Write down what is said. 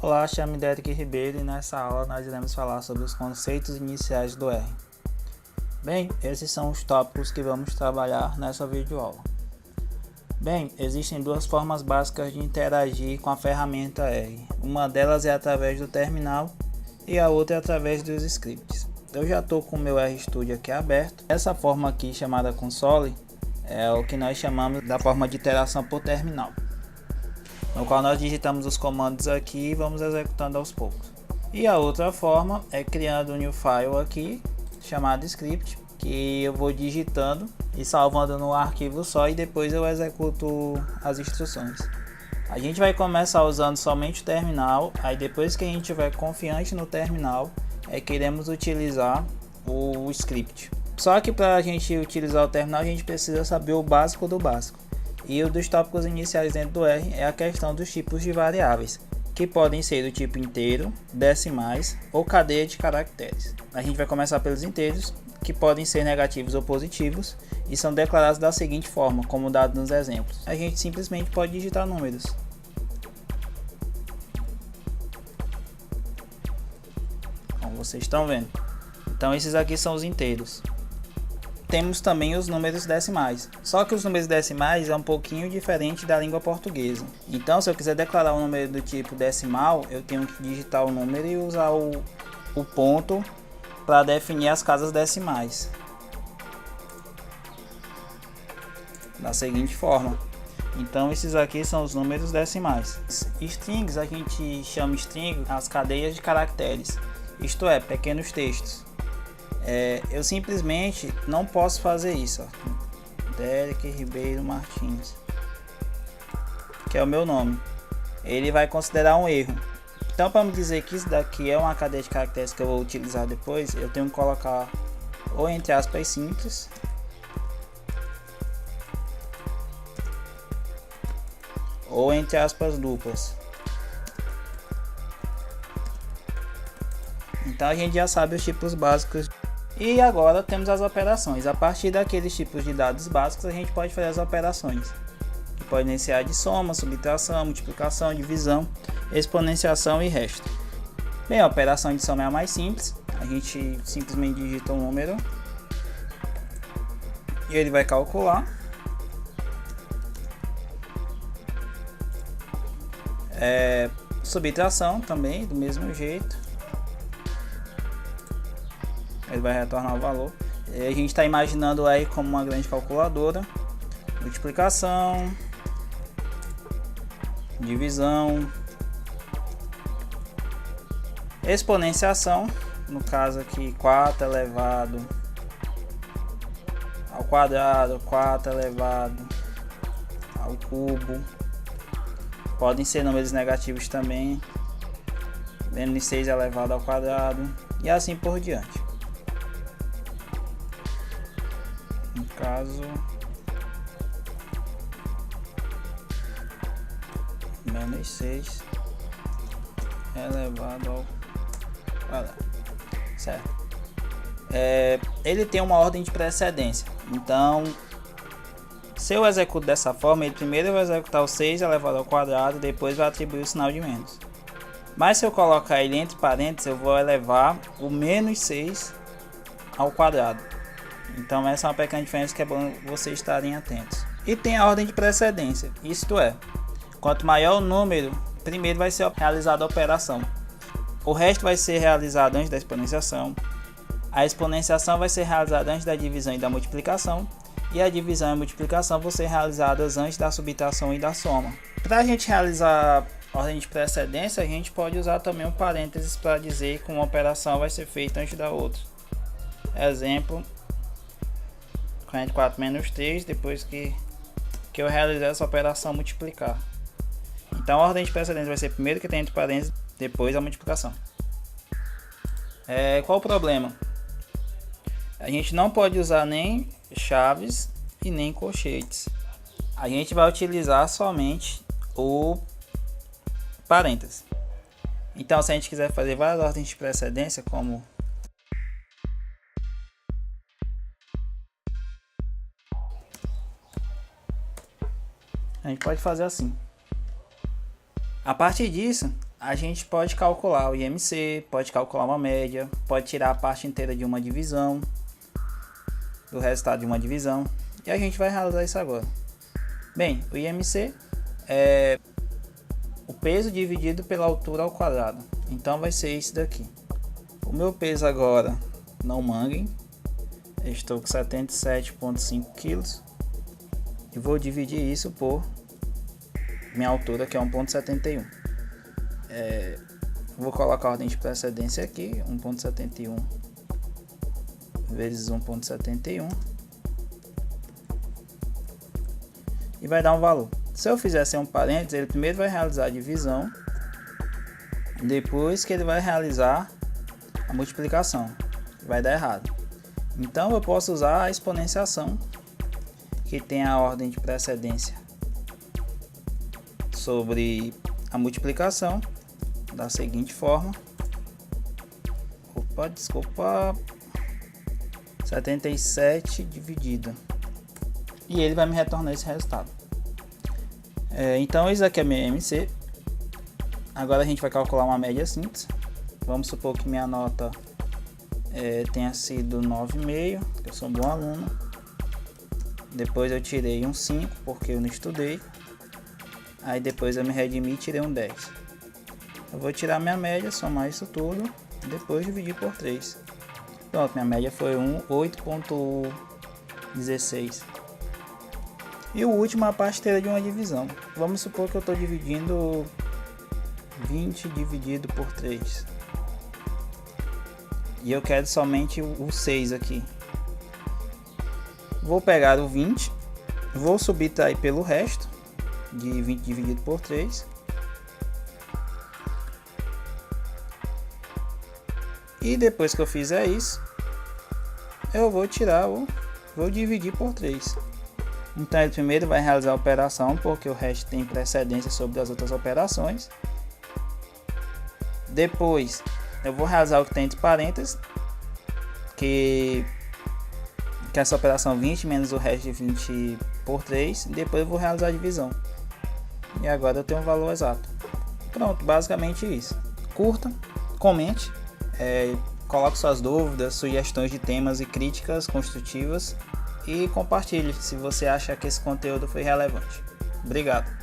Olá, chamo-me Derek Ribeiro e nessa aula nós iremos falar sobre os conceitos iniciais do R. Bem, esses são os tópicos que vamos trabalhar nessa videoaula. Bem, existem duas formas básicas de interagir com a ferramenta R. Uma delas é através do terminal e a outra é através dos scripts. Eu já estou com o meu RStudio aqui aberto. Essa forma aqui, chamada console, é o que nós chamamos da forma de interação por terminal, no qual nós digitamos os comandos aqui e vamos executando aos poucos. E a outra forma é criando um new file aqui, chamado script, que eu vou digitando e salvando no arquivo só e depois eu executo as instruções. A gente vai começar usando somente o terminal, aí depois que a gente estiver confiante no terminal, é que iremos utilizar o script. Só que para a gente utilizar o terminal, a gente precisa saber o básico do básico. E um dos tópicos iniciais dentro do R é a questão dos tipos de variáveis, que podem ser do tipo inteiro, decimais ou cadeia de caracteres. A gente vai começar pelos inteiros, que podem ser negativos ou positivos, e são declarados da seguinte forma, como dado nos exemplos. A gente simplesmente pode digitar números. Como vocês estão vendo. Então esses aqui são os inteiros. Temos também os números decimais, só que os números decimais é um pouquinho diferente da língua portuguesa. Então, se eu quiser declarar um número do tipo decimal, eu tenho que digitar o número e usar o ponto para definir as casas decimais. Da seguinte forma. Então, esses aqui são os números decimais. Strings, a gente chama string as cadeias de caracteres, isto é, pequenos textos. Eu simplesmente não posso fazer isso, ó. Derek Ribeiro Martins, que é o meu nome. Ele vai considerar um erro. Então, para me dizer que isso daqui é uma cadeia de caracteres que eu vou utilizar depois, eu tenho que colocar ou entre aspas simples ou entre aspas duplas. Então a gente já sabe os tipos básicos. E agora temos as operações. A partir daqueles tipos de dados básicos, a gente pode fazer as operações, que podem iniciar de soma, subtração, multiplicação, divisão, exponenciação e resto. Bem, a operação de soma é a mais simples. A gente simplesmente digita um número e ele vai calcular. Subtração também, do mesmo jeito. Ele vai retornar o valor. A gente está imaginando aí como uma grande calculadora. Multiplicação, divisão, exponenciação, no caso aqui 4 elevado ao quadrado, 4 elevado ao cubo. Podem ser números negativos também, menos 6 elevado ao quadrado e assim por diante. No caso, menos 6 elevado ao quadrado, certo? Ele tem uma ordem de precedência. Então, se eu executo dessa forma, ele primeiro vai executar o 6 elevado ao quadrado, depois vai atribuir o sinal de menos. Mas se eu colocar ele entre parênteses, eu vou elevar o menos 6 ao quadrado. Então essa é uma pequena diferença que é bom vocês estarem atentos. E tem a ordem de precedência, isto é, quanto maior o número, primeiro vai ser realizada a operação. O resto vai ser realizado antes da exponenciação. A exponenciação vai ser realizada antes da divisão e da multiplicação. E a divisão e a multiplicação vão ser realizadas antes da subtração e da soma. Para a gente realizar a ordem de precedência, a gente pode usar também um parênteses para dizer que uma operação vai ser feita antes da outra. Exemplo, 44 menos 3, depois que eu realizar essa operação multiplicar. Então a ordem de precedência vai ser primeiro que tem entre parênteses, depois a multiplicação. Qual o problema? A gente não pode usar nem chaves e nem colchetes. A gente vai utilizar somente o parênteses. Então, se a gente quiser fazer várias ordens de precedência, como a gente pode fazer assim. A partir disso, a gente pode calcular o IMC, pode calcular uma média, pode tirar a parte inteira de uma divisão, do resultado de uma divisão, e a gente vai realizar isso agora. Bem, o IMC é o peso dividido pela altura ao quadrado, então vai ser isso daqui. O meu peso agora, não manguem, eu estou com 77,5 kg e vou dividir isso por minha altura, que é 1,71. Vou colocar a ordem de precedência aqui, 1,71 vezes 1,71 e vai dar um valor. Se eu fizer sem um parênteses, ele primeiro vai realizar a divisão, depois que ele vai realizar a multiplicação, vai dar errado. Então eu posso usar a exponenciação, que tem a ordem de precedência sobre a multiplicação, da seguinte forma: 77 dividido, e ele vai me retornar esse resultado. Então isso aqui é meu MC. Agora a gente vai calcular uma média simples. Vamos supor que minha nota tenha sido 9,5, eu sou um bom aluno. Depois eu tirei um 5 porque eu não estudei. Aí depois eu me redimi e tirei um 10. Eu vou tirar minha média, somar isso tudo e depois dividir por 3. Pronto, minha média foi 8,16. E o último é a parte inteira de uma divisão. Vamos supor que eu estou dividindo 20 dividido por 3. E eu quero somente o 6 aqui. Vou pegar o 20, vou subtrair pelo resto de 20 dividido por 3. E depois que eu fizer isso, eu vou dividir por 3. Então ele primeiro vai realizar a operação, porque o resto tem precedência sobre as outras operações. Depois eu vou realizar o que tem entre parênteses, que essa operação 20 menos o resto de 20 por 3. Depois eu vou realizar a divisão. E agora eu tenho um valor exato. Pronto, basicamente isso. Curta, comente, coloque suas dúvidas, sugestões de temas e críticas construtivas e compartilhe se você acha que esse conteúdo foi relevante. Obrigado.